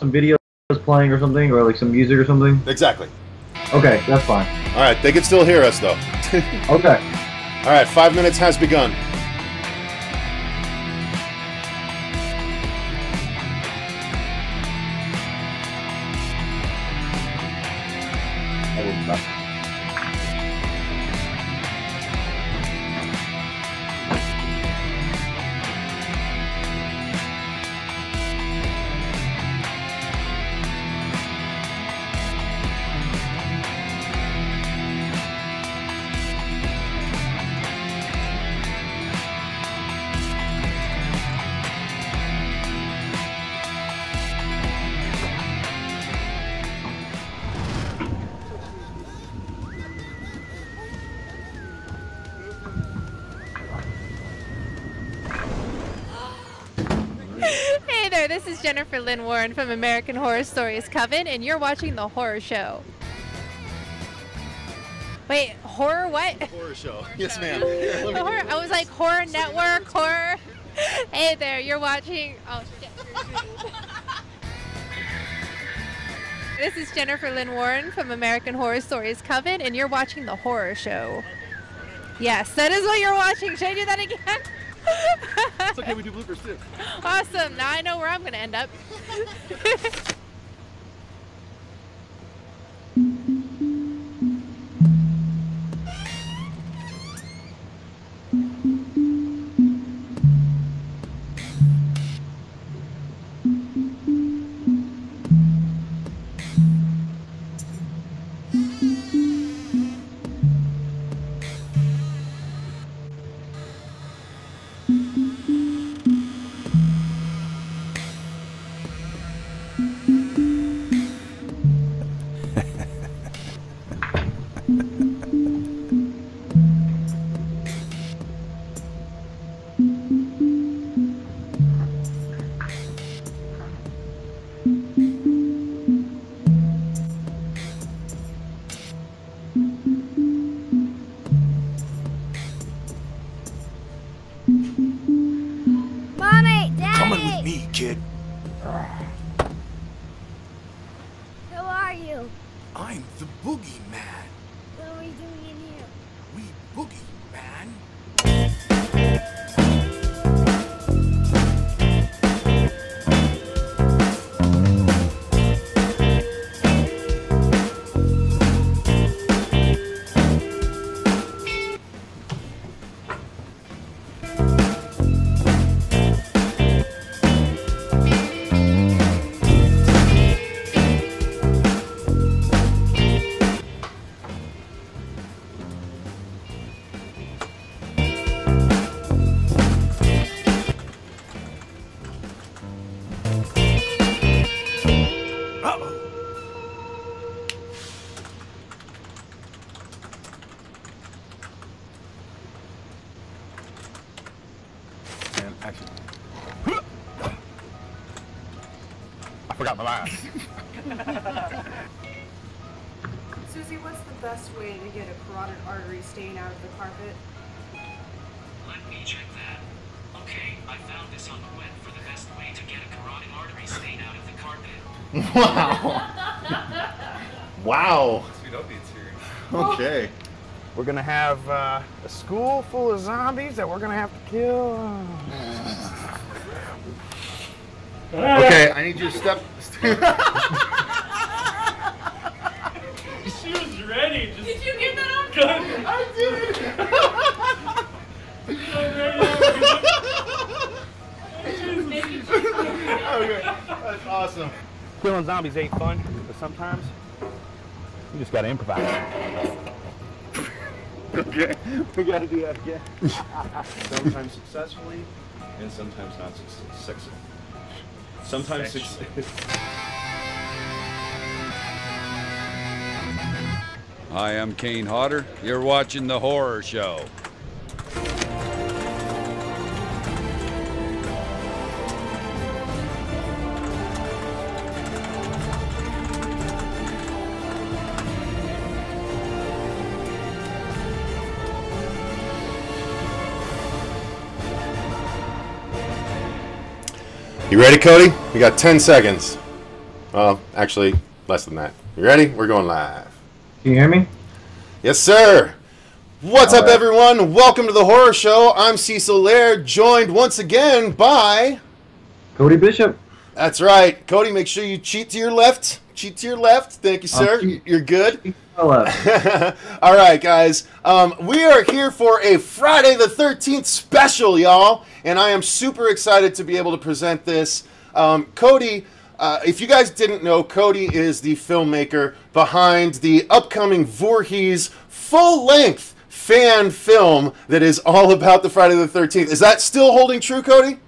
some videos playing or something, or like some music or something? Exactly. Okay, that's fine. All right, they can still hear us though. Okay. All right, 5 minutes has begun. Hey there, this is Jennifer Lynn Warren from American Horror Stories Coven, and you're watching The Horror Show. Wait, horror what? Horror show. Yes, ma'am. I was like, Horror Network, horror. Hey there, you're watching. Oh, shit. This is Jennifer Lynn Warren from American Horror Stories Coven, and you're watching The Horror Show. Yes, that is what you're watching. Should I do that again? It's okay, we do bloopers too. Awesome. Now I know where I'm going to end up. Mommy, Daddy! Coming with me, kid. Who are you? I'm the boogeyman. What are we doing in here? We boogie, man. Action. I forgot my lines. Susie, what's the best way to get a carotid artery stain out of the carpet? Let me check that. Okay, I found this on the web for the best way to get a carotid artery stain out of the carpet. Wow. Wow. Sweet opiates here. Okay. We're gonna have a school full of zombies that we're gonna have to kill. Okay, I need you to step. She was ready. Did you get that on? I Okay, that's awesome. Killing zombies ain't fun, but sometimes you just gotta improvise. Okay, we gotta do that again. Sometimes successfully, and sometimes not successfully. Sometimes Hi, I'm Kane Hodder. You're watching The Horror Show. You ready, Cody? We got 10 seconds. Well, actually, less than that. You ready? We're going live. Can you hear me? Yes, sir. What's All up, right. everyone? Welcome to the Horror Show. I'm Cecil Laird, joined once again by... Cody Bishop. That's right. Cody, make sure you cheat to your left. Cheat to your left. Thank you, sir. You're good. All right, guys. We are here for a Friday the 13th special, y'all. And I am super excited to be able to present this. Cody, if you guys didn't know, Cody is the filmmaker behind the upcoming Voorhees full-length fan film that is all about the Friday the 13th. Is that still holding true, Cody?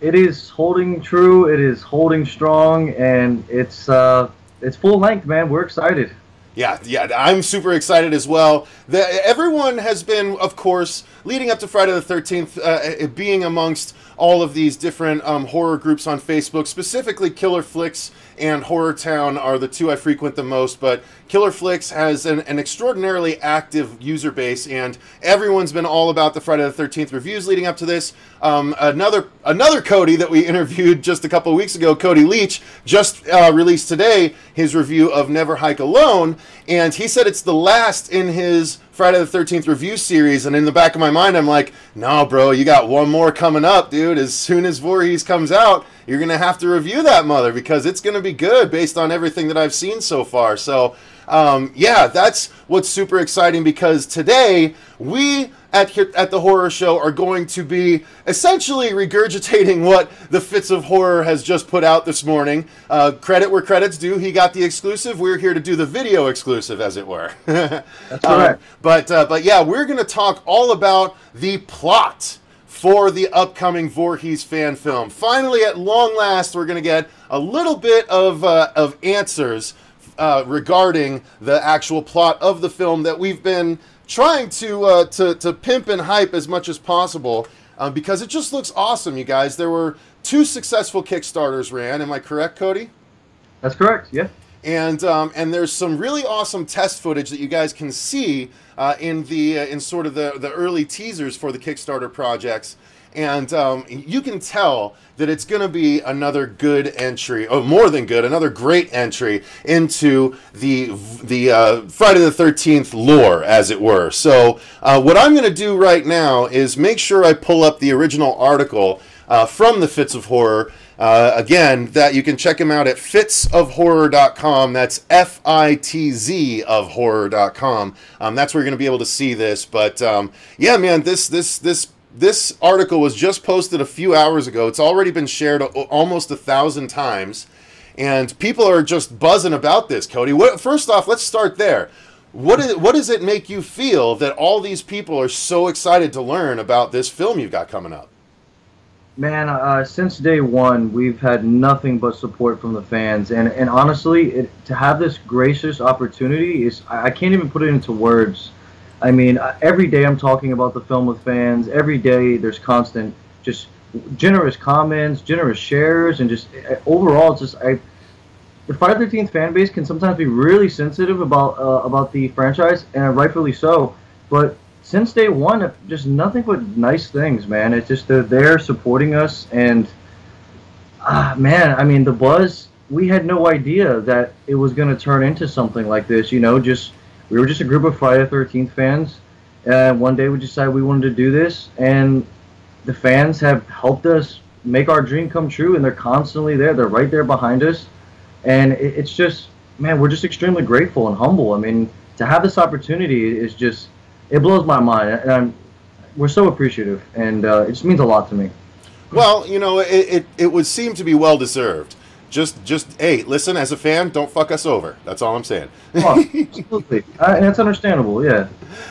It is holding true. It is holding strong, and it's full length, man. We're excited. Yeah, I'm super excited as well. Everyone has been, of course, leading up to Friday the 13th, being amongst all of these different horror groups on Facebook. Specifically, Killer Flicks and Horror Town are the two I frequent the most, but Killer Flicks has an extraordinarily active user base, and everyone's been all about the Friday the 13th reviews leading up to this. Another Cody that we interviewed just a couple of weeks ago, Cody Leach, just released today his review of Never Hike Alone, and he said it's the last in his Friday the 13th review series, and in the back of my mind I'm like, no bro, you got one more coming up, dude. As soon as Voorhees comes out, you're gonna have to review that mother, because it's gonna be good based on everything that I've seen so far. So yeah, that's what's super exciting, because today we at the Horror Show are going to be essentially regurgitating what the Fits of Horror has just put out this morning. Credit where credit's due. He got the exclusive. We're here to do the video exclusive, as it were. That's correct. But yeah, we're going to talk all about the plot for the upcoming Voorhees fan film. Finally, at long last, we're going to get a little bit of answers regarding the actual plot of the film that we've been trying to pimp and hype as much as possible, because it just looks awesome, you guys. There were 2 successful Kickstarters ran. Am I correct, Cody? That's correct. Yeah. And there's some really awesome test footage that you guys can see in sort of the early teasers for the Kickstarter projects. And you can tell that it's going to be another good entry, or more than good, another great entry into the Friday the 13th lore, as it were. So what I'm going to do right now is make sure I pull up the original article from the Fits of Horror. Again, that you can check him out at fitsofhorror.com. That's FITZ of horror.com. That's where you're going to be able to see this. But yeah, man, this article was just posted a few hours ago. It's already been shared almost 1,000 times, and people are just buzzing about this. Cody, first off, let's start there. What does it make you feel that all these people are so excited to learn about this film you've got coming up? Man, since day one, we've had nothing but support from the fans, and honestly, to have this gracious opportunity is, I can't even put it into words. I mean, every day I'm talking about the film with fans. Every day there's constant, just generous comments, generous shares, and just overall, it's just the Friday the 13th fan base can sometimes be really sensitive about the franchise, and rightfully so. But since day one, just nothing but nice things, man. It's just they're there supporting us, and man, I mean, the buzz. We had no idea that it was going to turn into something like this. You know, we were just a group of Friday the 13th fans, and one day we decided we wanted to do this, and the fans have helped us make our dream come true, and they're constantly there. They're right there behind us, and it's just, man, we're just extremely grateful and humble. I mean, to have this opportunity is just, it blows my mind, and we're so appreciative, and it just means a lot to me. Well, you know, it would seem to be well-deserved. Just hey, listen, as a fan, don't fuck us over. That's all I'm saying. Oh, absolutely. And that's understandable, yeah.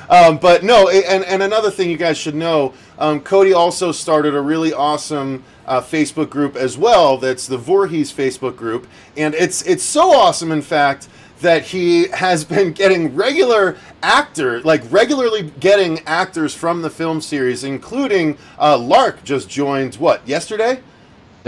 But no, and another thing you guys should know, Cody also started a really awesome Facebook group as well. That's the Voorhees Facebook group, and it's so awesome, in fact, that he has been getting regularly getting actors from the film series, including Lark just joined, what, yesterday?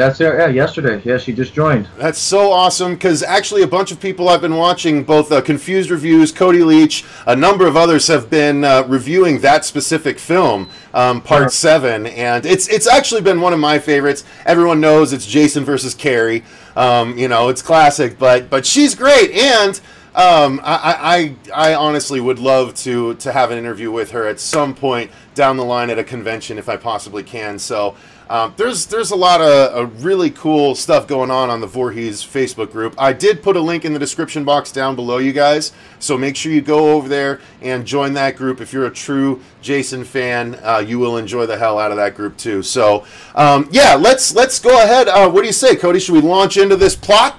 That's it. Yeah, yesterday. Yeah, she just joined. That's so awesome, because actually a bunch of people I've been watching, both Confused Reviews, Cody Leach, a number of others have been reviewing that specific film, Part 7, and it's actually been one of my favorites. Everyone knows it's Jason versus Carrie. You know, it's classic, but she's great, and I honestly would love to have an interview with her at some point down the line at a convention if I possibly can. So there's a lot of really cool stuff going on the Voorhees Facebook group. I did put a link in the description box down below, you guys, so make sure you go over there and join that group. If you're a true Jason fan, you will enjoy the hell out of that group too. So yeah, let's go ahead. What do you say, Cody? Should we launch into this plot?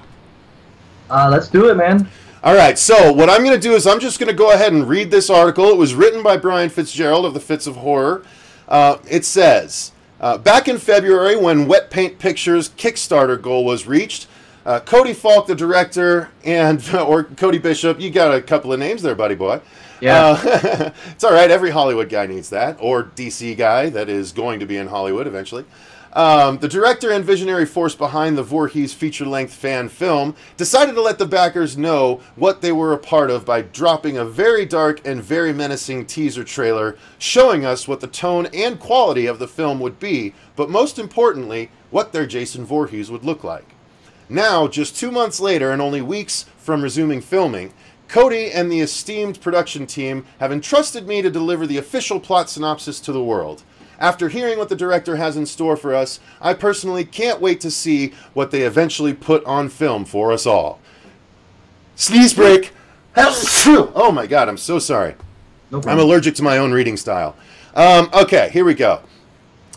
Let's do it, man. All right, so what I'm going to do is I'm just going to go ahead and read this article. It was written by Brian Fitzgerald of the Fits of Horror. It says, back in February, when Wet Paint Pictures' Kickstarter goal was reached, Cody Falk, the director, or Cody Bishop, you got a couple of names there, buddy boy. Yeah. It's all right. Every Hollywood guy needs that, or DC guy that is going to be in Hollywood eventually. The director and visionary force behind the Voorhees feature-length fan film decided to let the backers know what they were a part of by dropping a very dark and very menacing teaser trailer showing us what the tone and quality of the film would be, but most importantly, what their Jason Voorhees would look like. Now, just 2 months later and only weeks from resuming filming, Cody and the esteemed production team have entrusted me to deliver the official plot synopsis to the world. After hearing what the director has in store for us, I personally can't wait to see what they eventually put on film for us all. Sneeze break! Oh my god, I'm so sorry. No I'm allergic to my own reading style. Okay, here we go.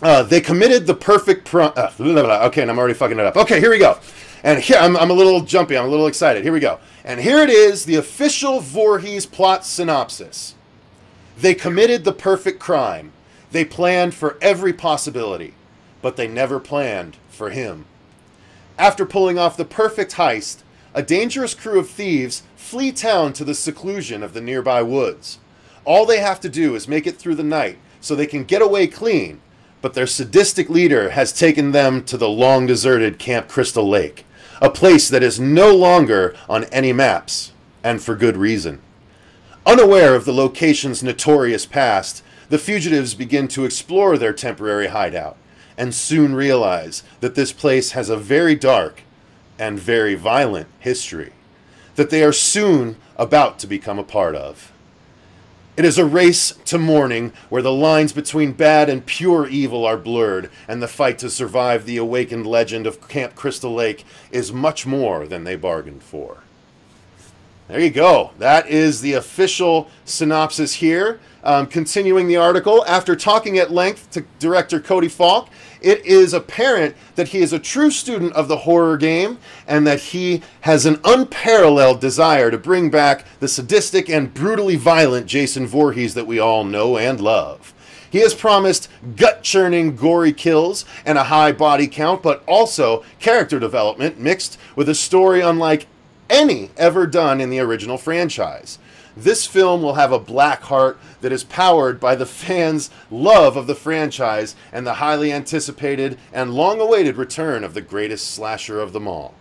They committed the perfect okay, and I'm already fucking it up. Okay, here we go. And here, I'm a little jumpy, I'm a little excited. Here we go. And here it is, the official Voorhees plot synopsis. They committed the perfect crime. They planned for every possibility, but they never planned for him. After pulling off the perfect heist, a dangerous crew of thieves flee town to the seclusion of the nearby woods. All they have to do is make it through the night so they can get away clean, but their sadistic leader has taken them to the long-deserted Camp Crystal Lake, a place that is no longer on any maps, and for good reason. Unaware of the location's notorious past, the fugitives begin to explore their temporary hideout, and soon realize that this place has a very dark and very violent history that they are soon about to become a part of. It is a race to morning where the lines between bad and pure evil are blurred, and the fight to survive the awakened legend of Camp Crystal Lake is much more than they bargained for. There you go. That is the official synopsis here. Continuing the article, after talking at length to director Cody Falk, it is apparent that he is a true student of the horror game and that he has an unparalleled desire to bring back the sadistic and brutally violent Jason Voorhees that we all know and love. He has promised gut-churning, gory kills and a high body count, but also character development mixed with a story unlike any ever done in the original franchise. This film will have a black heart that is powered by the fans' love of the franchise and the highly anticipated and long-awaited return of the greatest slasher of them all.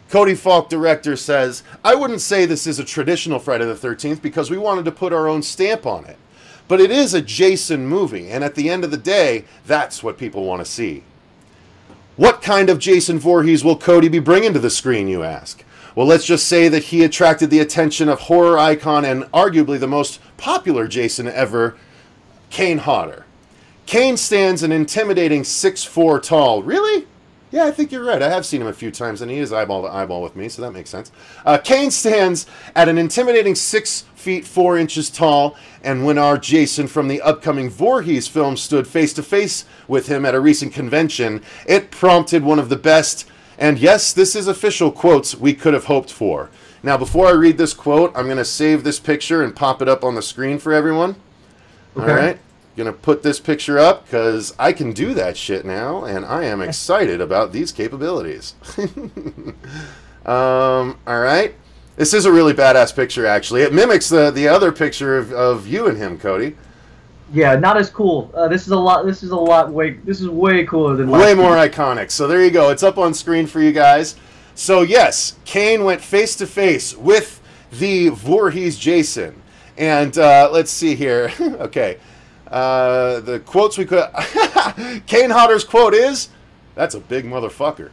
Cody Falk, director, says, I wouldn't say this is a traditional Friday the 13th because we wanted to put our own stamp on it. But it is a Jason movie, and at the end of the day, that's what people want to see. What kind of Jason Voorhees will Cody be bringing to the screen, you ask? Well, let's just say that he attracted the attention of horror icon and arguably the most popular Jason ever, Kane Hodder. Kane stands an intimidating 6'4" tall. Really? Yeah, I think you're right. I have seen him a few times, and he is eyeball to eyeball with me, so that makes sense. Kane stands at an intimidating 6 feet 4 inches tall, and when our Jason from the upcoming Voorhees film stood face-to-face with him at a recent convention, it prompted one of the best, and yes, this is official, quotes we could have hoped for. Now, before I read this quote, I'm going to save this picture and pop it up on the screen for everyone. Okay. All right. Going to put this picture up because I can do that shit now, and I am excited about these capabilities. All right. This is a really badass picture, actually. It mimics the other picture of you and him, Cody. Yeah, not as cool. This is a lot. This is a lot. This is way cooler than. Way more iconic. So there you go. It's up on screen for you guys. So yes, Kane went face to face with the Voorhees Jason, and let's see here. Okay, the quotes we could. Kane Hodder's quote is, "That's a big motherfucker."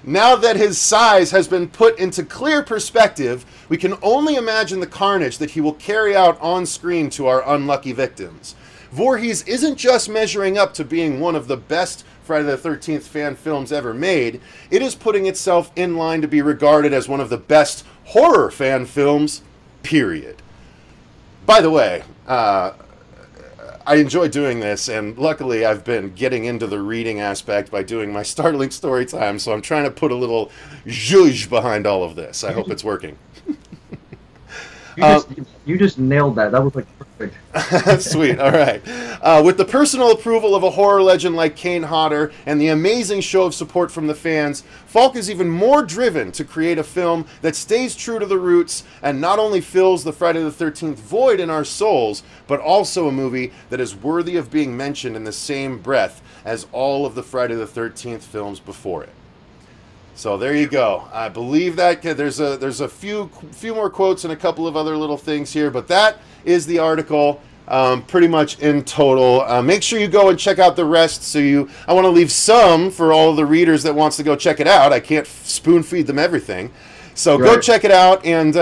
Now that his size has been put into clear perspective, we can only imagine the carnage that he will carry out on screen to our unlucky victims. Voorhees isn't just measuring up to being one of the best Friday the 13th fan films ever made, it is putting itself in line to be regarded as one of the best horror fan films, period. By the way, I enjoy doing this, and luckily I've been getting into the reading aspect by doing my Starlink story time, so I'm trying to put a little zhuzh behind all of this. I hope it's working. You just nailed that. That was like perfect. Sweet. All right. With the personal approval of a horror legend like Kane Hodder and the amazing show of support from the fans, Falk is even more driven to create a film that stays true to the roots and not only fills the Friday the 13th void in our souls, but also a movie that is worthy of being mentioned in the same breath as all of the Friday the 13th films before it. So there you go. I believe that there's a few more quotes and a couple of other little things here, but that is the article pretty much in total. Make sure you go and check out the rest. I want to leave some for all of the readers that wants to go check it out. I can't spoon feed them everything. So go check it out, and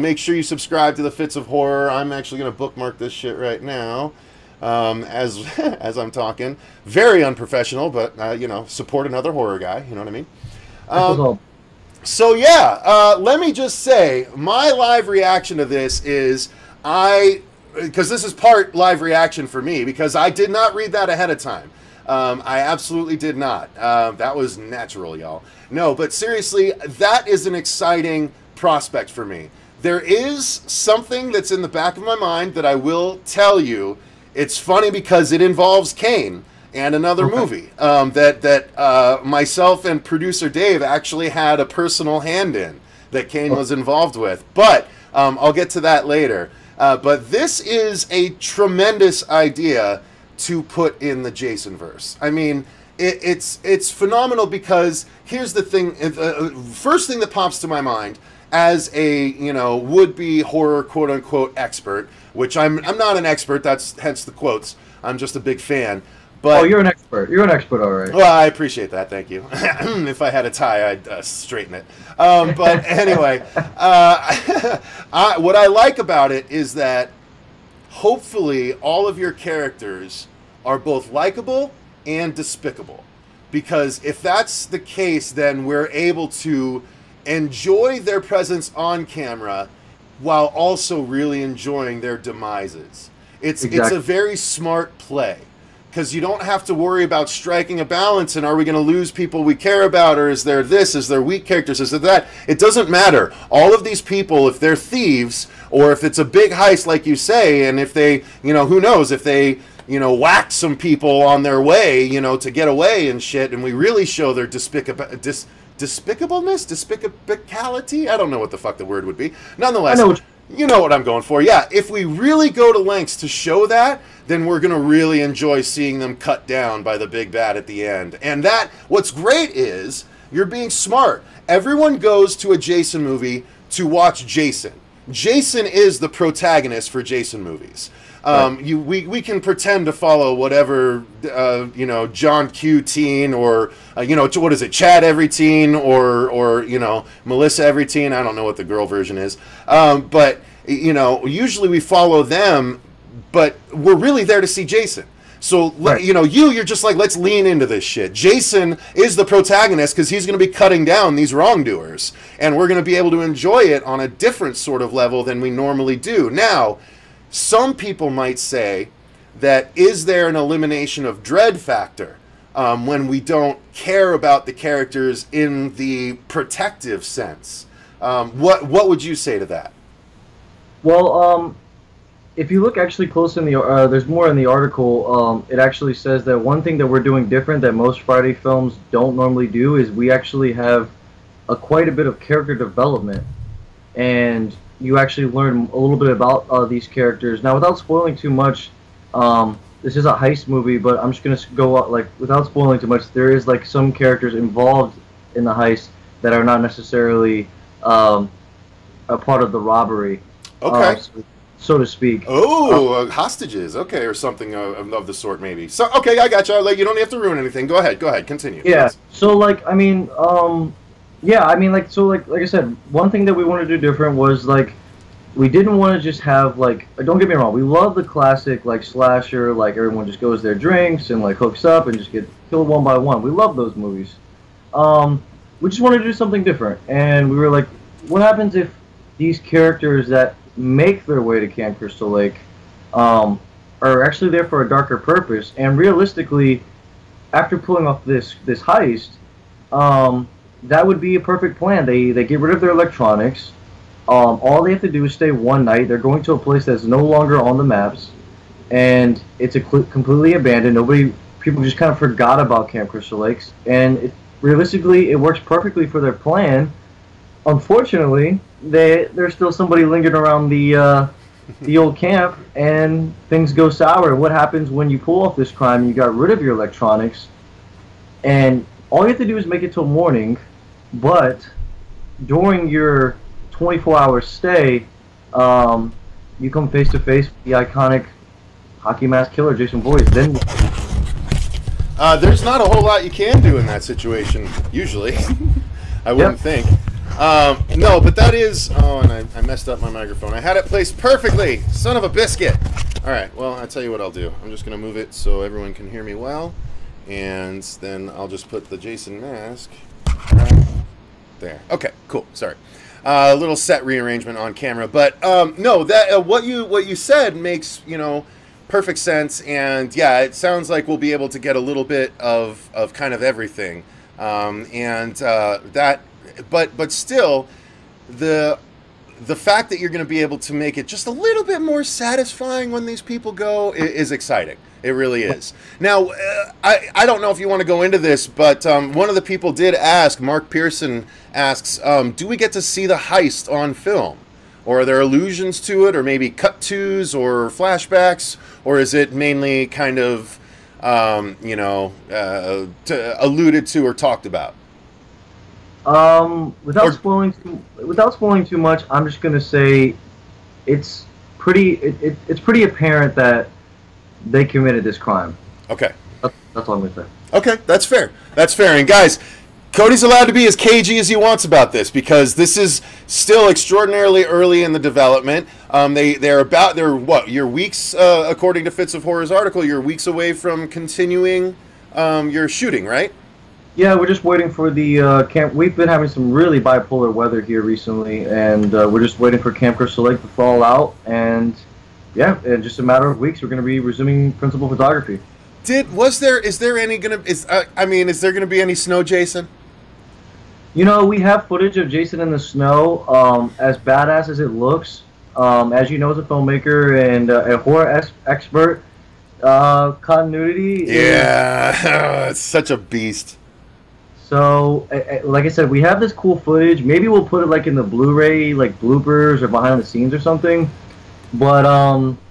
make sure you subscribe to the Fits of Horror. I'm actually going to bookmark this shit right now. As I'm talking. Very unprofessional, but support another horror guy, you know what I mean? So yeah, let me just say, my live reaction to this is, because this is part live reaction for me, because I did not read that ahead of time. I absolutely did not. That was natural, y'all. No, but seriously, that is an exciting prospect for me. There is something that's in the back of my mind that I will tell you. It's funny because it involves Kane and another movie that myself and producer Dave actually had a personal hand in that Kane was involved with. But I'll get to that later. But this is a tremendous idea to put in the Jasonverse. I mean, it's phenomenal because here's the thing. First thing that pops to my mind as a would-be horror quote-unquote expert, which I'm not an expert. That's hence the quotes. I'm just a big fan. But, oh, you're an expert. You're an expert, all right. Well, I appreciate that. Thank you. If I had a tie, I'd straighten it. But anyway, what I like about it is that hopefully all of your characters are both likable and despicable. Because if that's the case, then we're able to enjoy their presence on camera while also really enjoying their demises. It's a very smart play. Because you don't have to worry about striking a balance and are we going to lose people we care about, or is there this, is there weak characters, is there that? It doesn't matter. All of these people, if they're thieves, or if it's a big heist like you say, and if they, who knows, if they, whack some people on their way, to get away and shit, and we really show their despicableness, despicability? I don't know what the fuck the word would be. Nonetheless, you know what I'm going for. Yeah, if we really go to lengths to show that, then we're going to really enjoy seeing them cut down by the big bad at the end. And what's great is, you're being smart. Everyone goes to a Jason movie to watch Jason. Jason is the protagonist for Jason movies. We can pretend to follow whatever, John Q teen, or, what is it, Chad every teen, or Melissa every teen. I don't know what the girl version is. But, usually we follow them, but we're really there to see Jason. So, you're just like, let's lean into this shit. Jason is the protagonist because he's going to be cutting down these wrongdoers. And we're going to be able to enjoy it on a different sort of level than we normally do. Now, some people might say that is there an elimination of dread factor when we don't care about the characters in the protective sense? What would you say to that? Well, if you look actually close in the, there's more in the article. It actually says that one thing that we're doing different that most Friday films don't normally do is we actually have quite a bit of character development, and you actually learn a little bit about these characters. Now, without spoiling too much, this is a heist movie, but I'm just gonna go like without spoiling too much. There is like some characters involved in the heist that are not necessarily a part of the robbery. Okay. So to speak. Oh, hostages. Okay, or something of the sort, maybe. So, okay, I got you. Like, you don't have to ruin anything. Go ahead. Continue. Yeah. Please. So, like, I mean, like I said, one thing that we wanted to do different was like, we didn't want to just have like, don't get me wrong, we love the classic like slasher, like everyone just goes there, drinks, and like hooks up and just get killed one by one. We love those movies. We just wanted to do something different, and we were like, what happens if these characters that make their way to Camp Crystal Lake are actually there for a darker purpose? And realistically, after pulling off this heist, that would be a perfect plan. They get rid of their electronics. All they have to do is stay one night. They're going to a place that's no longer on the maps, and it's completely abandoned. People just kind of forgot about Camp Crystal Lakes, and realistically, it works perfectly for their plan. Unfortunately, there's still somebody lingering around the old camp, and things go sour. What happens when you pull off this crime and you got rid of your electronics, and all you have to do is make it till morning, but during your 24-hour stay, you come face to face with the iconic hockey mask killer, Jason Voorhees. Then there's not a whole lot you can do in that situation, usually. I wouldn't think. No, but that is... Oh, and I messed up my microphone. I had it placed perfectly. Son of a biscuit. All right, well, I'll tell you what I'll do. I'm just going to move it so everyone can hear me well. And then I'll just put the Jason mask right there. Okay, cool. Sorry. A little set rearrangement on camera. But, no, that what you said makes, perfect sense. And, yeah, it sounds like we'll be able to get a little bit of kind of everything. But still, the fact that you're going to be able to make it just a little bit more satisfying when these people go is exciting. It really is. Now, I don't know if you want to go into this, but one of the people did ask, Mark Pearson asks, do we get to see the heist on film? Or are there allusions to it, or maybe cut-tos or flashbacks? Or is it mainly kind of, alluded to or talked about? Without spoiling too much, I'm just gonna say it's pretty apparent that they committed this crime. Okay. That's all I'm gonna say. Okay, that's fair. That's fair. And guys, Cody's allowed to be as cagey as he wants about this because this is still extraordinarily early in the development. You're weeks, according to Fits of Horror's article, you're weeks away from continuing your shooting, right? Yeah, we're just waiting for the camp. We've been having some really bipolar weather here recently, and we're just waiting for Camp Crystal Lake to fall out. And yeah, in just a matter of weeks, we're going to be resuming principal photography. Is there gonna be any snow, Jason? We have footage of Jason in the snow. As badass as it looks, as you know, as a filmmaker and a horror expert, continuity. Yeah, it's such a beast. So, like I said, we have this cool footage. Maybe we'll put it like in the Blu-ray, like bloopers or behind the scenes or something. But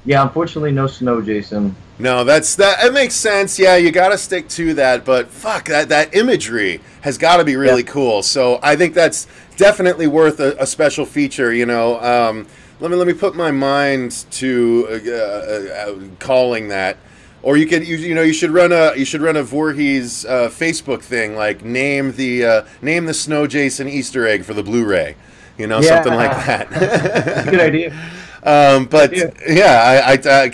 yeah, unfortunately, no snow, Jason. No, it makes sense. Yeah, you got to stick to that. But fuck, that imagery has got to be really cool. So I think that's definitely worth a special feature. Let me put my mind to calling that. Or you could you should run a Voorhees Facebook thing, like name the Snow Jason Easter egg for the Blu-ray, something like that. Good idea.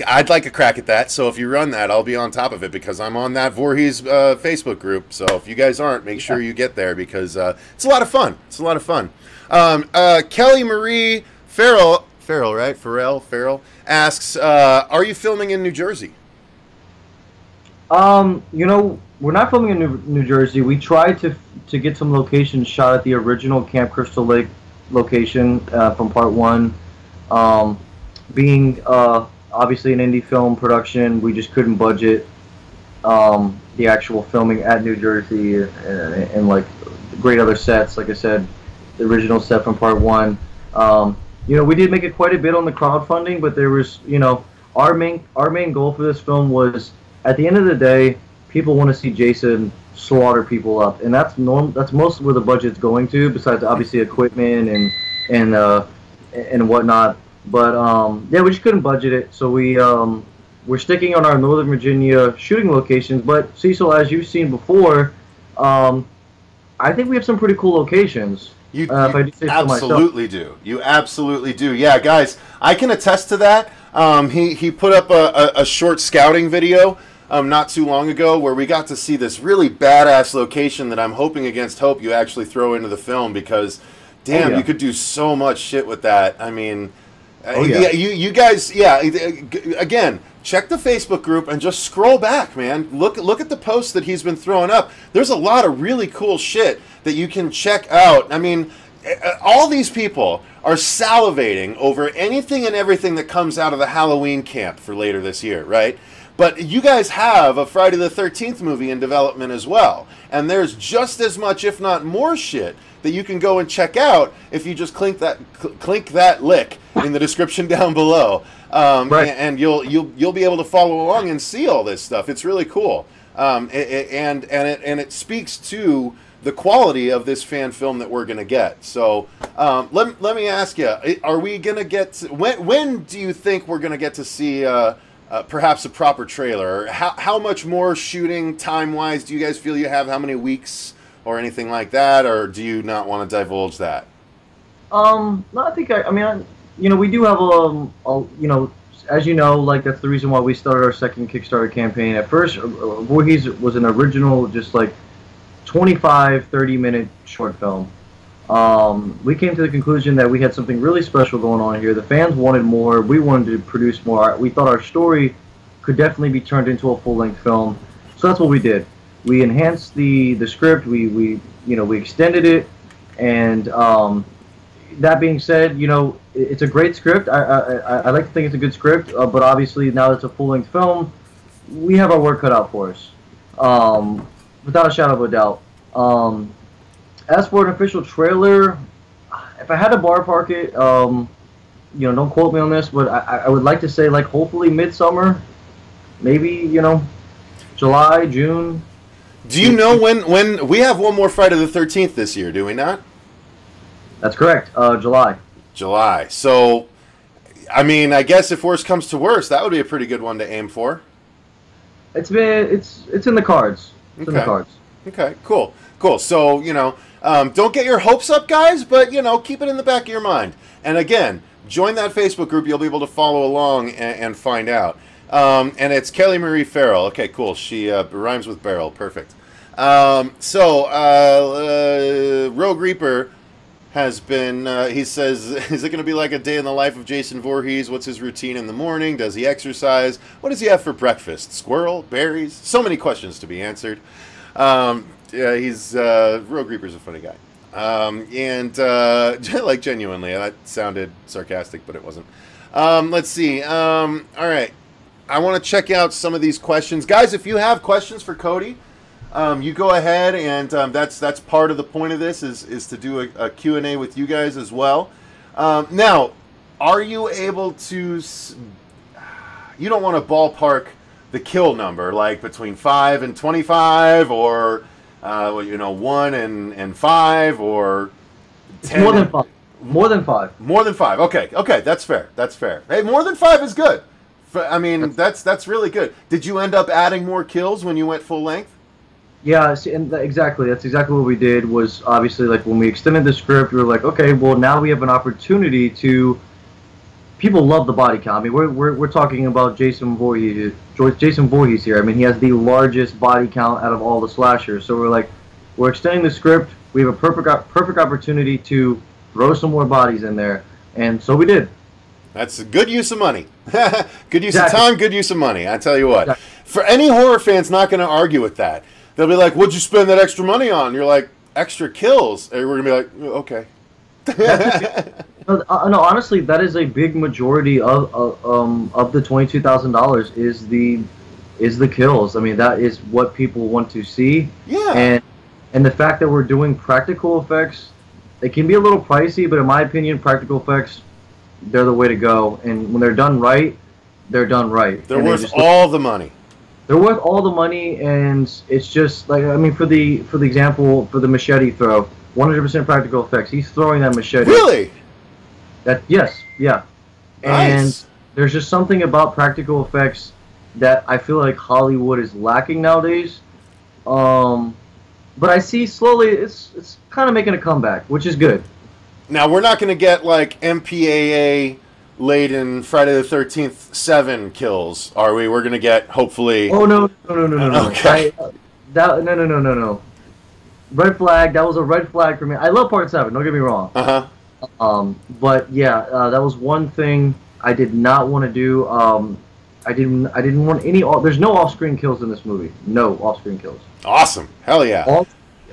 I'd like a crack at that. So if you run that, I'll be on top of it because I'm on that Voorhees Facebook group. So if you guys aren't, make sure you get there because it's a lot of fun. It's a lot of fun. Kelly Marie Farrell, right? Farrell asks, are you filming in New Jersey? We're not filming in New Jersey. We tried to get some locations shot at the original Camp Crystal Lake location from Part 1. Being obviously an indie film production, we just couldn't budget the actual filming at New Jersey and like great other sets. Like I said, the original set from Part 1. we did make it quite a bit on the crowdfunding, but there was, our main goal for this film was, at the end of the day, people want to see Jason slaughter people up, and that's mostly where the budget's going to, besides obviously equipment and whatnot. But yeah, we just couldn't budget it, so we're sticking on our Northern Virginia shooting locations. But Cecil, as you've seen before, I think we have some pretty cool locations. You if I do say so absolutely myself. do. You absolutely do. Yeah, guys, I can attest to that. He put up a short scouting video not too long ago where we got to see this really badass location that I'm hoping against hope you actually throw into the film, because, damn, you could do so much shit with that. I mean, you guys, again, check the Facebook group and just scroll back, man. Look at the posts that he's been throwing up. There's a lot of really cool shit that you can check out. I mean, all these people are salivating over anything and everything that comes out of the Halloween camp for later this year, right? But you guys have a Friday the 13th movie in development as well. And there's just as much, if not more shit, that you can go and check out if you just clink that link in the description down below. Right. And you'll be able to follow along and see all this stuff. It's really cool. And it speaks to the quality of this fan film that we're going to get. So let me ask you, are we going to get to, when do you think we're going to get to see perhaps a proper trailer? How much more shooting time-wise do you guys feel you have? How many weeks or anything like that? Or do you not want to divulge that? No, I think, we do have as you know, like, that's the reason why we started our second Kickstarter campaign. At first, Voorhees was an original, just like 30-minute short film. We came to the conclusion that we had something really special going on here. The fans wanted more. We wanted to produce more. We thought our story could definitely be turned into a full-length film. So that's what we did. We enhanced the script. We extended it, and that being said, it's a great script. I like to think it's a good script, but obviously now that it's a full-length film, we have our work cut out for us, without a shadow of a doubt. As for an official trailer, if I had to bar park it, don't quote me on this, but I would like to say, like, hopefully midsummer, maybe, July, June. Do you know when we have one more Friday the 13th this year, do we not? That's correct. July. July. So, I mean, I guess if worse comes to worse, that would be a pretty good one to aim for. It's in the cards. It's in the cards. Okay, cool. So, don't get your hopes up, guys, but, keep it in the back of your mind. And again, join that Facebook group. You'll be able to follow along and find out. And it's Kelly Marie Farrell. Okay, cool. She rhymes with barrel. Perfect. Rogue Reaper has been, he says, is it going to be like a day in the life of Jason Voorhees? What's his routine in the morning? Does he exercise? What does he have for breakfast? Squirrel? Berries? So many questions to be answered. Yeah, he's, Rogue Reaper's a funny guy. Like, genuinely, that sounded sarcastic, but it wasn't. Let's see. All right. I want to check out some of these questions. Guys, if you have questions for Cody, you go ahead, and that's part of the point of this is to do a Q&A with you guys as well. Now, are you able to... You don't want to ballpark the kill number, like between 5 and 25, or 1 and 5, or 10. More than 5. More than 5. More than 5. Okay, that's fair. That's fair. Hey, more than 5 is good. I mean, that's really good. Did you end up adding more kills when you went full length? Yeah, exactly. That's exactly what we did. Was obviously, like, when we extended the script, we were like, okay, well, now we have an opportunity to. People love the body count. I mean, we're talking about Jason Voorhees here. I mean, he has the largest body count out of all the slashers. So we're like, we're extending the script. We have a perfect opportunity to throw some more bodies in there, and so we did. That's a good use of money. Good use of time, good use of money. I tell you what. For any horror fans not going to argue with that, they'll be like, what'd you spend that extra money on? You're like, extra kills. And we're going to be like, okay. No, honestly, that is a big majority of the $22,000 is the kills. I mean, that is what people want to see. Yeah. And the fact that we're doing practical effects, it can be a little pricey, but in my opinion, practical effects they're the way to go. And when they're done right, they're done right. They're worth all the money. They're worth all the money, and it's just like, I mean, for the example, for the machete throw, 100% practical effects. He's throwing that machete. Really? Yes, yeah. Nice. And there's just something about practical effects that I feel like Hollywood is lacking nowadays. But I see slowly it's kind of making a comeback, which is good. Now, we're not going to get like MPAA laden Friday the 13th 7 kills, are we? We're going to get, hopefully... Oh, no. Okay. No. Red flag, that was a red flag for me. I love Part 7, don't get me wrong. Uh-huh. But yeah, that was one thing I did not want to do. I didn't want any... There's no off-screen kills in this movie. No off-screen kills. Awesome. Hell yeah.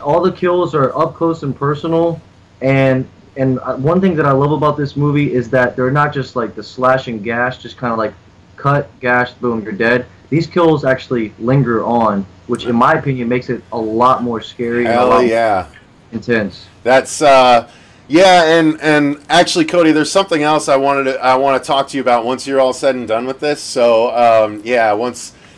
All the kills are up close and personal, and one thing that I love about this movie is that they're not just like the slash and gash, just kind of like cut, gash, boom, you're dead. These kills actually linger on, which in my opinion makes it a lot more scary. Hell and yeah. Intense. That's yeah, and actually, Cody, there's something else I want to talk to you about once you're all said and done with this. So yeah,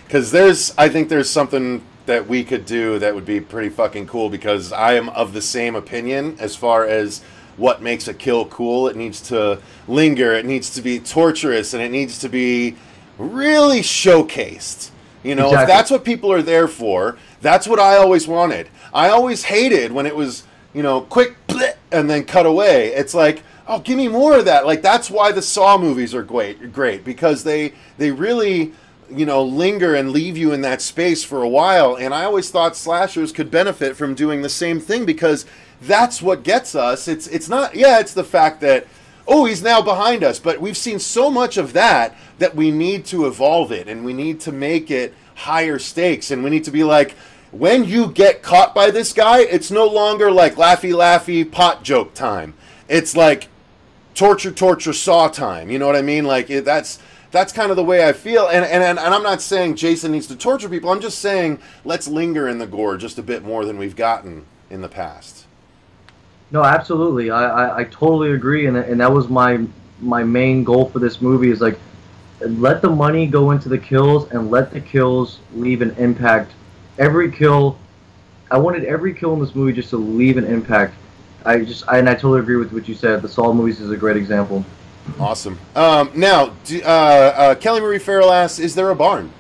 because I think there's something that we could do that would be pretty fucking cool, because I am of the same opinion as far as what makes a kill cool. It needs to linger, it needs to be torturous, and it needs to be really showcased. You know, exactly. If that's what people are there for, that's what I always wanted. I always hated when it was, you know, quick bleh, and then cut away. It's like, oh, give me more of that. Like, that's why the Saw movies are great, because they really, you know, linger and leave you in that space for a while. And I always thought slashers could benefit from doing the same thing, because that's what gets us. It's not, yeah, it's the fact that, oh, he's now behind us, but we've seen so much of that we need to evolve it, and we need to make it higher stakes, and we need to be like, when you get caught by this guy, it's no longer like laughy pot joke time. It's like torture Saw time. You know what I mean? Like that's kind of the way I feel. And I'm not saying Jason needs to torture people. I'm just saying let's linger in the gore just a bit more than we've gotten in the past. No, absolutely. I totally agree, and that was my main goal for this movie, is like, let the money go into the kills and let the kills leave an impact. Every kill, I wanted every kill in this movie just to leave an impact. And I totally agree with what you said. The Saw movies is a great example. Awesome. Now, Kelly Marie Farrell asks, is there a barn?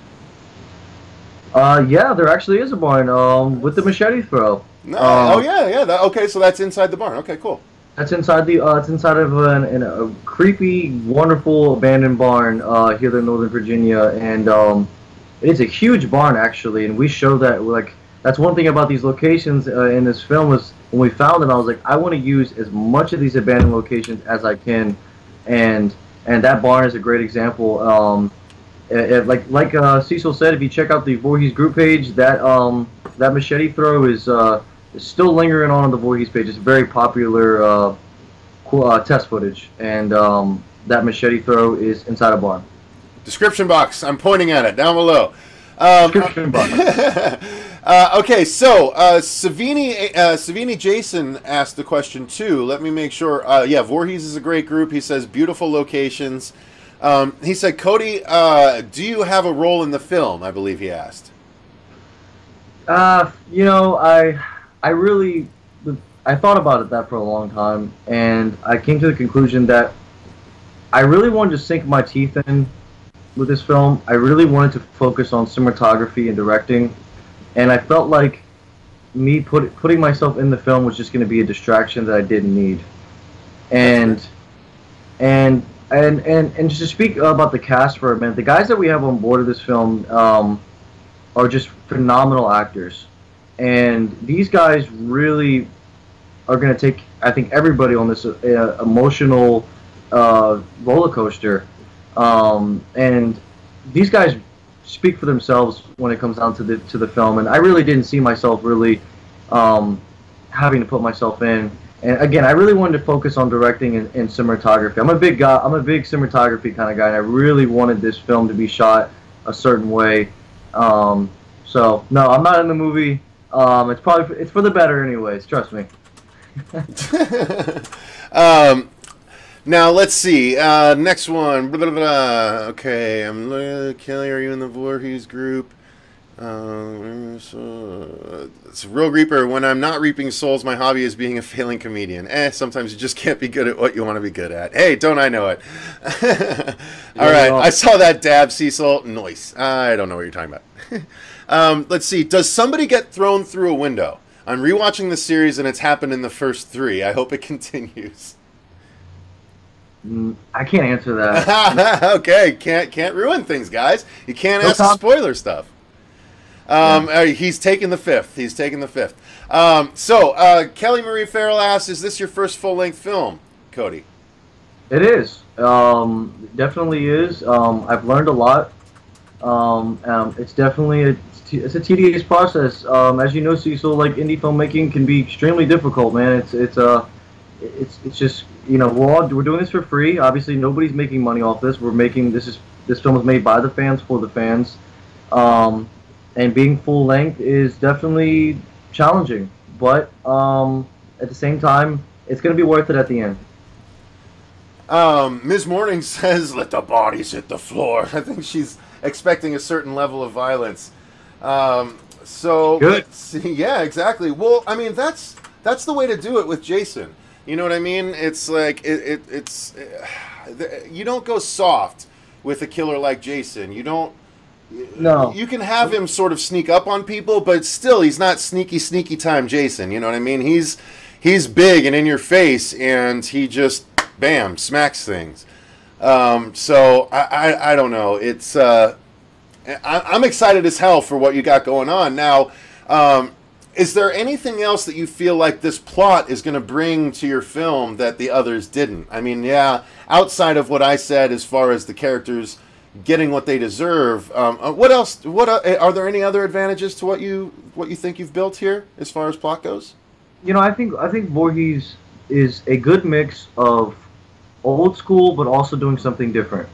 Yeah, there actually is a barn. With the machete throw. No. Oh yeah. Okay, so that's inside the barn. Okay, cool. That's inside the. It's inside of a creepy, wonderful abandoned barn here in Northern Virginia, and it's a huge barn actually. And we show that, like, that's one thing about these locations in this film, was when we found them, I was like, I want to use as much of these abandoned locations as I can, and that barn is a great example. Like Cecil said, if you check out the Voorhees group page, that machete throw is still lingering on the Voorhees page. It's very popular test footage, and that machete throw is inside a barn. Description box. I'm pointing at it down below. Description box. Okay, so Savini Jason asked the question too. Let me make sure. Yeah, Voorhees is a great group. He says beautiful locations. He said, Cody, do you have a role in the film? I believe he asked. You know, I thought about that for a long time, and I came to the conclusion that I really wanted to sink my teeth in with this film. I really wanted to focus on cinematography and directing, and I felt like me putting myself in the film was just going to be a distraction that I didn't need. And just to speak about the cast for a minute, the guys that we have on board of this film are just phenomenal actors, and these guys really are going to take, I think, everybody on this emotional roller coaster. And these guys speak for themselves when it comes down to the film, and I really didn't see myself really having to put myself in. And again, I really wanted to focus on directing and cinematography. I'm a big cinematography kind of guy, and I really wanted this film to be shot a certain way. So no, I'm not in the movie. It's for the better, anyways. Trust me. Now let's see. Next one. Blah, blah, blah. Okay, Kelly. Are you in the Voorhees group? It's a real reaper. When I'm not reaping souls, my hobby is being a failing comedian. Sometimes you just can't be good at what you want to be good at. Hey, don't I know it? All right, I saw that dab, Cecil. Nice. I don't know what you're talking about. Let's see. Does somebody get thrown through a window? I'm rewatching the series, and it's happened in the first 3. I hope it continues. I can't answer that. Okay, can't ruin things, guys. You can't ask the spoiler stuff. He's taking the 5th. He's taking the 5th. Kelly Marie Farrell asks, "Is this your first full-length film, Cody?" It is. Definitely is. I've learned a lot. It's definitely it's a tedious process. As you know, Cecil, like indie filmmaking can be extremely difficult, man. It's just, you know, we're doing this for free. Obviously, nobody's making money off this. This film was made by the fans for the fans. And being full length is definitely challenging, but at the same time, it's going to be worth it at the end. Ms. Morning says, "Let the bodies hit the floor." I think she's expecting a certain level of violence. So good. Let's see. Yeah, exactly. Well, I mean, that's the way to do it with Jason. You know what I mean? It's like you don't go soft with a killer like Jason. You don't. No. You can have him sort of sneak up on people, but still, he's not sneaky time Jason. You know what I mean? He's big and in your face, and he just bam smacks things. So I don't know. It's I'm excited as hell for what you got going on now. Is there anything else that you feel like this plot is going to bring to your film that the others didn't? I mean, yeah, outside of what I said as far as the characters getting what they deserve, what else? Are there any other advantages to what you think you've built here as far as plot goes? You know, I think Voorhees is a good mix of old school, but also doing something different.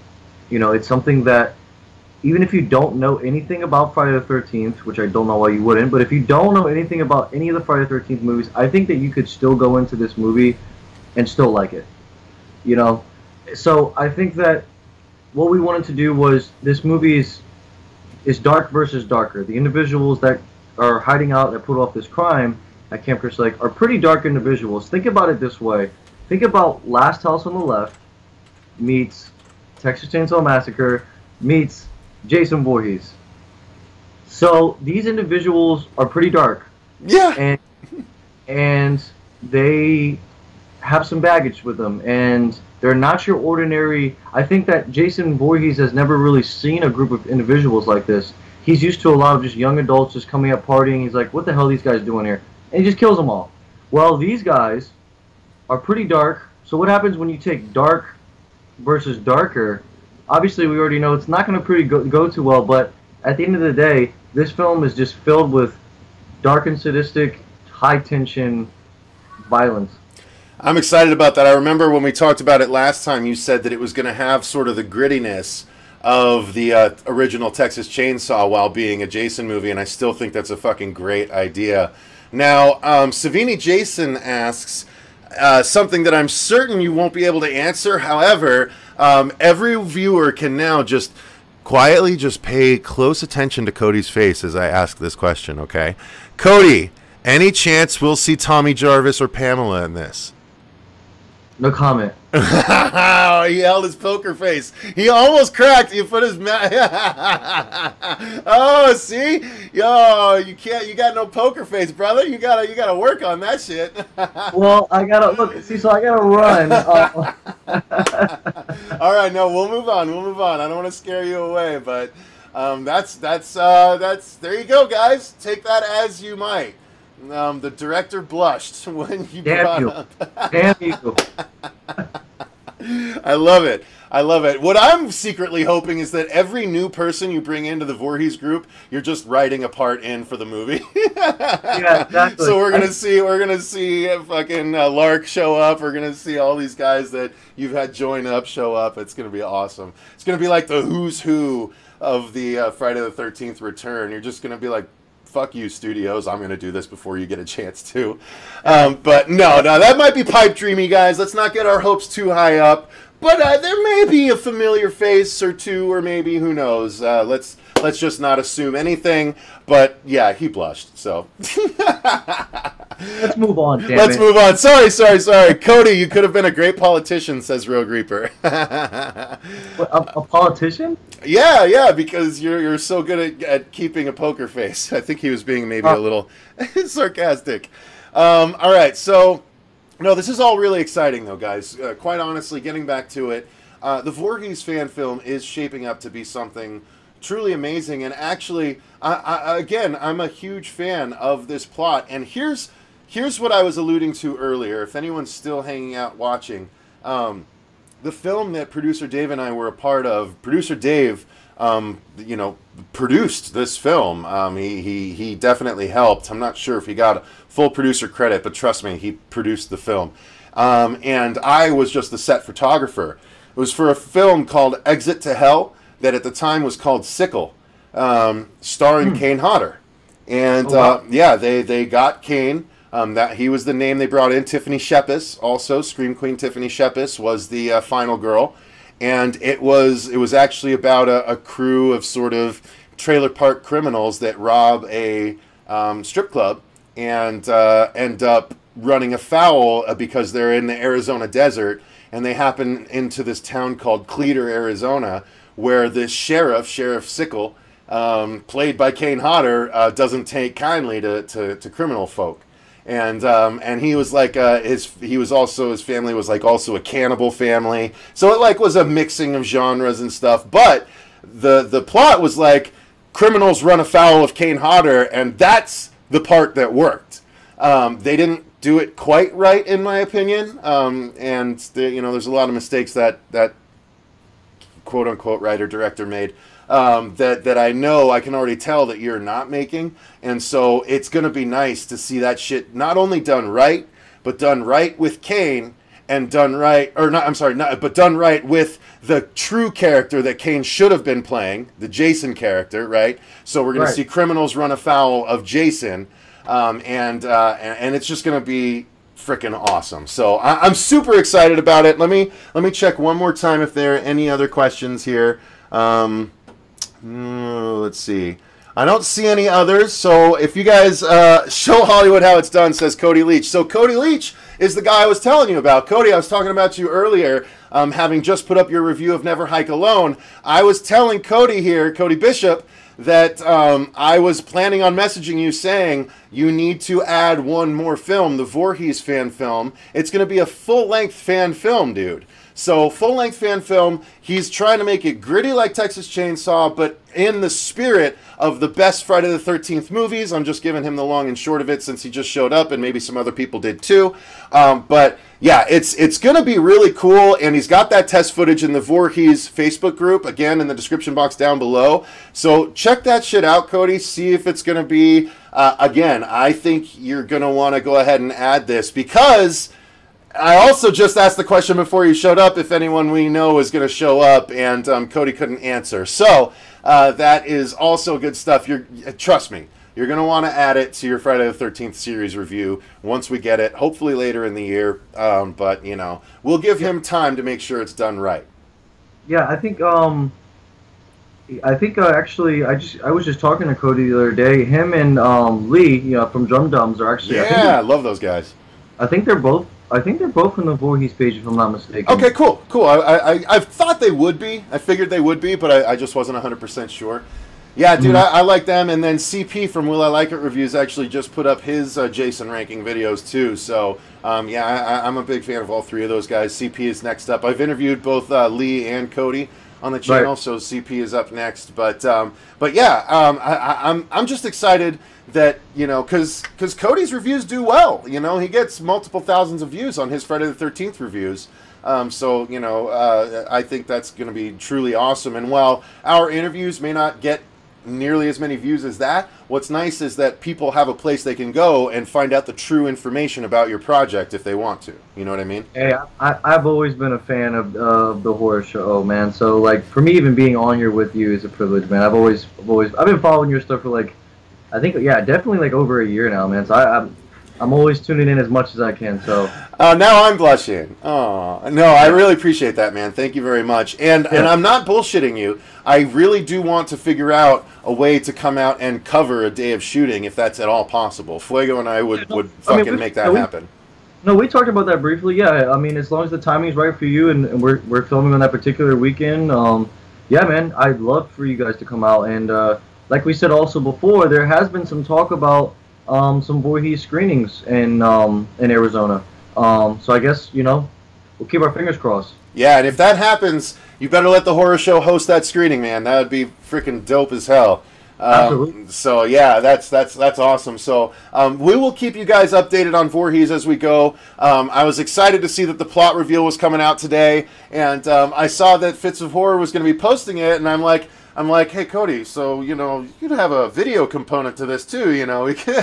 You know, it's something that even if you don't know anything about Friday the 13th, which I don't know why you wouldn't, but if you don't know anything about any of the Friday the 13th movies, I think that you could still go into this movie and still like it. You know, so I think that what we wanted to do was, this movie is dark versus darker. The individuals that are hiding out, that put off this crime at Camp Crystal Lake, are pretty dark individuals. Think about it this way. Think about Last House on the Left meets Texas Chainsaw Massacre meets Jason Voorhees. So these individuals are pretty dark. Yeah. And they have some baggage with them, and they're not your ordinary. I think that Jason Voorhees has never really seen a group of individuals like this. He's used to a lot of just young adults just coming up partying. He's like, what the hell are these guys doing here? And he just kills them all. Well, these guys are pretty dark. So what happens when you take dark versus darker? Obviously, we already know it's not going to go too well, but at the end of the day, this film is just filled with dark and sadistic, high-tension violence. I'm excited about that. I remember when we talked about it last time, you said that it was going to have sort of the grittiness of the original Texas Chainsaw while being a Jason movie, and I still think that's a fucking great idea. Now, Savini Jason asks something that I'm certain you won't be able to answer. However, every viewer can now just quietly just pay close attention to Cody's face as I ask this question, okay? Cody, any chance we'll see Tommy Jarvis or Pamela in this? No comment. He held his poker face. He almost cracked. You put his Oh, see? Yo, you can't. You got no poker face, brother. You gotta work on that shit. Well, I gotta look. See, so I gotta run. All right, no, we'll move on. We'll move on. I don't want to scare you away, but that's there you go, guys. Take that as you might. The director blushed when you brought up. Damn you. I love it. I love it. What I'm secretly hoping is that every new person you bring into the Voorhees group, you're just writing a part in for the movie. Yeah, exactly. So we're gonna see fucking Lark show up. We're gonna see all these guys that you've had join up show up. It's gonna be awesome. It's gonna be like the who's who of the Friday the 13th return. You're just gonna be like fuck you, studios. I'm going to do this before you get a chance to. But no, that might be pipe dreamy, guys. Let's not get our hopes too high up. But there may be a familiar face or two, or maybe, who knows. Let's just not assume anything. But yeah, he blushed. So let's move on. Let's move on. Sorry. Cody, you could have been a great politician, says Rogue Reaper. A politician? Yeah, because you're so good at keeping a poker face. I think he was being maybe a little sarcastic. All right, so. No, this is all really exciting, though, guys. Quite honestly, getting back to it, the Voorhees fan film is shaping up to be something truly amazing. And actually, again, I'm a huge fan of this plot. And here's what I was alluding to earlier. If anyone's still hanging out watching, the film that producer Dave and I were a part of, producer Dave, produced this film. He definitely helped. I'm not sure if he got full producer credit, but trust me, he produced the film. And I was just the set photographer. It was for a film called Exit to Hell that at the time was called Sickle, starring Kane Hodder. And yeah, they got Kane. That he was the name they brought in. Tiffany Shepis, also Scream Queen Tiffany Shepis, was the final girl. And it was actually about a crew of sort of trailer park criminals that rob a strip club and end up running afoul because they're in the Arizona desert, and they happen into this town called Cleator, Arizona, where this Sheriff Sickle, played by Kane Hodder, doesn't take kindly to criminal folk. And he was like his family was like also a cannibal family, so it like was a mixing of genres and stuff. But the plot was like criminals run afoul of Kane Hodder, and that's the part that worked. They didn't do it quite right, in my opinion, and there's a lot of mistakes that quote unquote writer director made. That I know I can already tell that you're not making, and so it's gonna be nice to see that shit not only done right, but done right with Kane, and done right, or not. I'm sorry, but done right with the true character that Kane should have been playing, the Jason character, right? So we're gonna see criminals run afoul of Jason, and it's just gonna be freaking awesome. So I'm super excited about it. Let me check one more time if there are any other questions here. Let's see. I don't see any others, so if you guys show Hollywood how it's done, says Cody Leach. So Cody Leach is the guy I was telling you about. Cody, I was talking about you earlier, having just put up your review of Never Hike Alone. I was telling Cody here, Cody Bishop, that I was planning on messaging you saying you need to add one more film, the Voorhees fan film. It's going to be a full-length fan film, dude. So, full-length fan film, he's trying to make it gritty like Texas Chainsaw, but in the spirit of the best Friday the 13th movies. I'm just giving him the long and short of it since he just showed up, and maybe some other people did too. But, yeah, it's going to be really cool, and he's got that test footage in the Voorhees Facebook group, again, in the description box down below. So, check that shit out, Cody. See if it's going to be, again, I think you're going to want to go ahead and add this, because I also just asked the question before you showed up if anyone we know is going to show up, and Cody couldn't answer. So that is also good stuff. Trust me, you're going to want to add it to your Friday the 13th series review once we get it, hopefully later in the year. But, we'll give him time to make sure it's done right. Yeah, I think actually I was just talking to Cody the other day. Him and Lee, from Drum Dumbs are actually. Yeah, I love those guys. I think they're both on the Voorhees page, if I'm not mistaken. Okay, cool. I thought they would be. I figured they would be, but I just wasn't 100% sure. Yeah, dude, I like them. And then CP from Will I Like It Reviews actually just put up his Jason ranking videos too. So, yeah, I'm a big fan of all three of those guys. CP is next up. I've interviewed both Lee and Cody on the channel, so CP is up next. But yeah, I'm just excited that, because Cody's reviews do well. He gets multiple thousands of views on his Friday the 13th reviews. So, I think that's going to be truly awesome. And while our interviews may not get nearly as many views as that, what's nice is that people have a place they can go and find out the true information about your project if they want to. You know what I mean? Hey, I've always been a fan of the horror show, man. So, like, for me, even being on here with you is a privilege, man. I've been following your stuff for, like, I think, yeah, definitely like over a year now, man. So I'm always tuning in as much as I can. So now I'm blushing. Oh no, I really appreciate that, man. Thank you very much. And I'm not bullshitting you. I really do want to figure out a way to come out and cover a day of shooting, if that's at all possible. Fuego and I would fucking make that happen. No, we talked about that briefly. Yeah, I mean, as long as the timing is right for you, and we're filming on that particular weekend. Yeah, man, I'd love for you guys to come out. And like we said also before, there has been some talk about some Voorhees screenings in Arizona. So I guess, you know, we'll keep our fingers crossed. Yeah, and if that happens, you better let the horror show host that screening, man. That would be freaking dope as hell. Absolutely. So yeah, that's awesome. So we will keep you guys updated on Voorhees as we go. I was excited to see that the plot reveal was coming out today, and I saw that Fits of Horror was going to be posting it, and I'm like, hey Cody, so you know you can have a video component to this too. You know, we can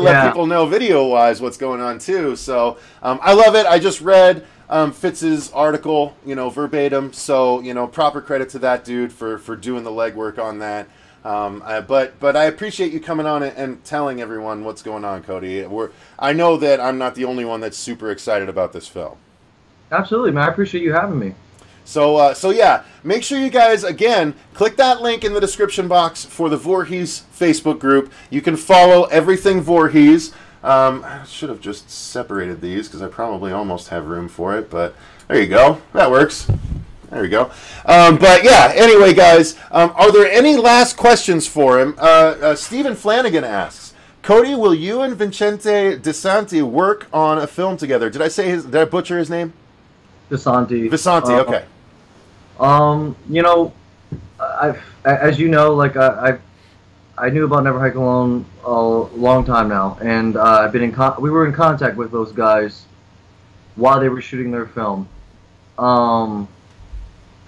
let people know video wise what's going on too. So I love it. I just read Fitz's article, you know, verbatim. So you know, proper credit to that dude for doing the legwork on that. But I appreciate you coming on and telling everyone what's going on, Cody. I know that I'm not the only one that's super excited about this film. Absolutely, man. I appreciate you having me. So yeah, make sure you guys, again, click that link in the description box for the Voorhees Facebook group. You can follow everything Voorhees. I should have just separated these because I probably almost have room for it, but there you go. That works. There we go. But yeah, anyway, guys, are there any last questions for him? Stephen Flanagan asks, Cody, will you and Vincente DeSanti work on a film together? Did I butcher his name? DeSanti. DeSanti, okay. You know, as you know, like I knew about Never Hike Alone a long time now, and I've been we were in contact with those guys while they were shooting their film.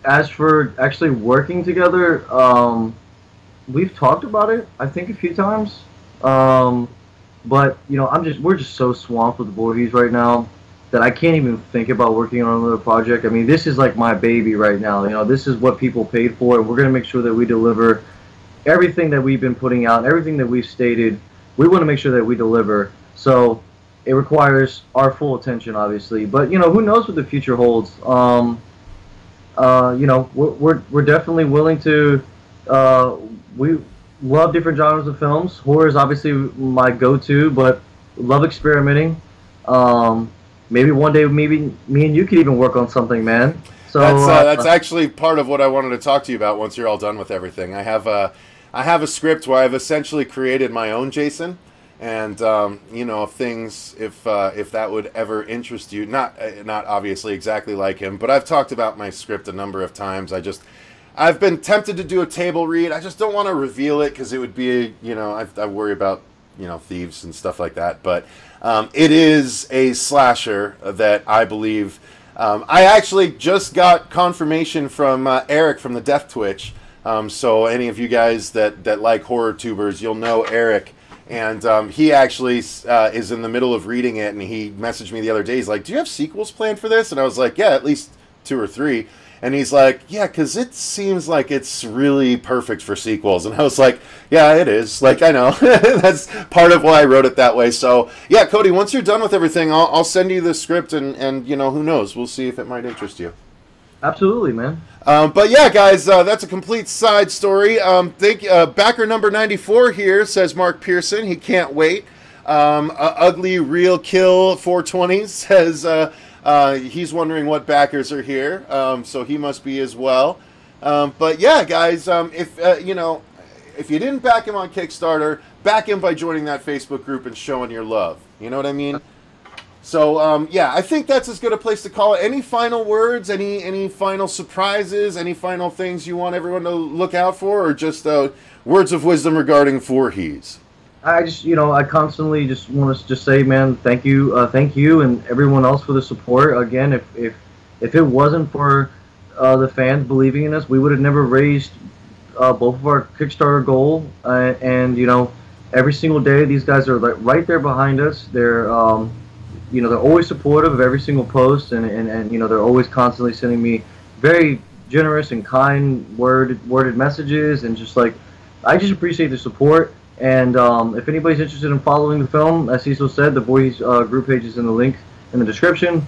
As for actually working together, we've talked about it, I think, a few times. But you know, we're just so swamped with the Voorhees right now that I can't even think about working on another project. I mean, this is like my baby right now. You know, this is what people paid for, and we're gonna make sure that we deliver everything that we've been putting out, everything that we've stated. We want to make sure that we deliver. So it requires our full attention, obviously. But you know, who knows what the future holds? You know, we're definitely willing to. We love different genres of films. Horror is obviously my go-to, but love experimenting. Maybe one day, maybe me and you could even work on something, man. So that's actually part of what I wanted to talk to you about. Once you're all done with everything, I have a script where I've essentially created my own Jason. And you know, if that would ever interest you, not obviously exactly like him, but I've talked about my script a number of times. I've been tempted to do a table read. I just don't want to reveal it because it would be, you know, I worry about, you know, thieves and stuff like that. But it is a slasher that I believe. I actually just got confirmation from Eric from the Death Twitch. So any of you guys that like horror tubers, you'll know Eric. And he actually is in the middle of reading it, and he messaged me the other day. He's like, do you have sequels planned for this? And I was like, yeah, at least 2 or 3. And he's like, yeah, because it seems like it's really perfect for sequels. And I was like, yeah, it is. Like, I know. That's part of why I wrote it that way. So, yeah, Cody, once you're done with everything, I'll send you the script, and you know, who knows? We'll see if it might interest you. Absolutely, man. But yeah, guys, that's a complete side story. Backer number 94 here says Mark Pearson. He can't wait. Ugly Real Kill 420 says he's wondering what backers are here. So he must be as well. But yeah, guys, if you know, if you didn't back him on Kickstarter, back him by joining that Facebook group and showing your love. You know what I mean? So, yeah, I think that's as good a place to call it. Any final words, any final surprises, any final things you want everyone to look out for, or just words of wisdom regarding Voorhees? I just, you know, I constantly just want to just say, man, thank you and everyone else for the support. Again, if it wasn't for the fans believing in us, we would have never raised both of our Kickstarter goal. And, you know, every single day, these guys are like right there behind us. They're you know, they're always supportive of every single post, and you know, they're always constantly sending me very generous and kind worded messages, and just like, I just appreciate the support. And if anybody's interested in following the film, as Cecil said, the Voorhees group page is in the link in the description.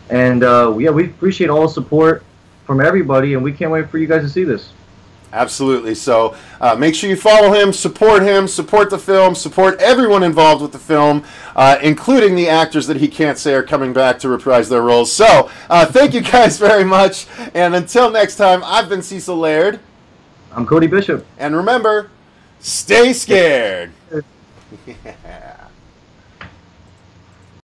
And yeah, we appreciate all the support from everybody, and we can't wait for you guys to see this. Absolutely. So make sure you follow him, support the film, support everyone involved with the film, including the actors that he can't say are coming back to reprise their roles. So thank you guys very much. And until next time, I've been Cecil Laird. I'm Cody Bishop. And remember, stay scared. Yeah.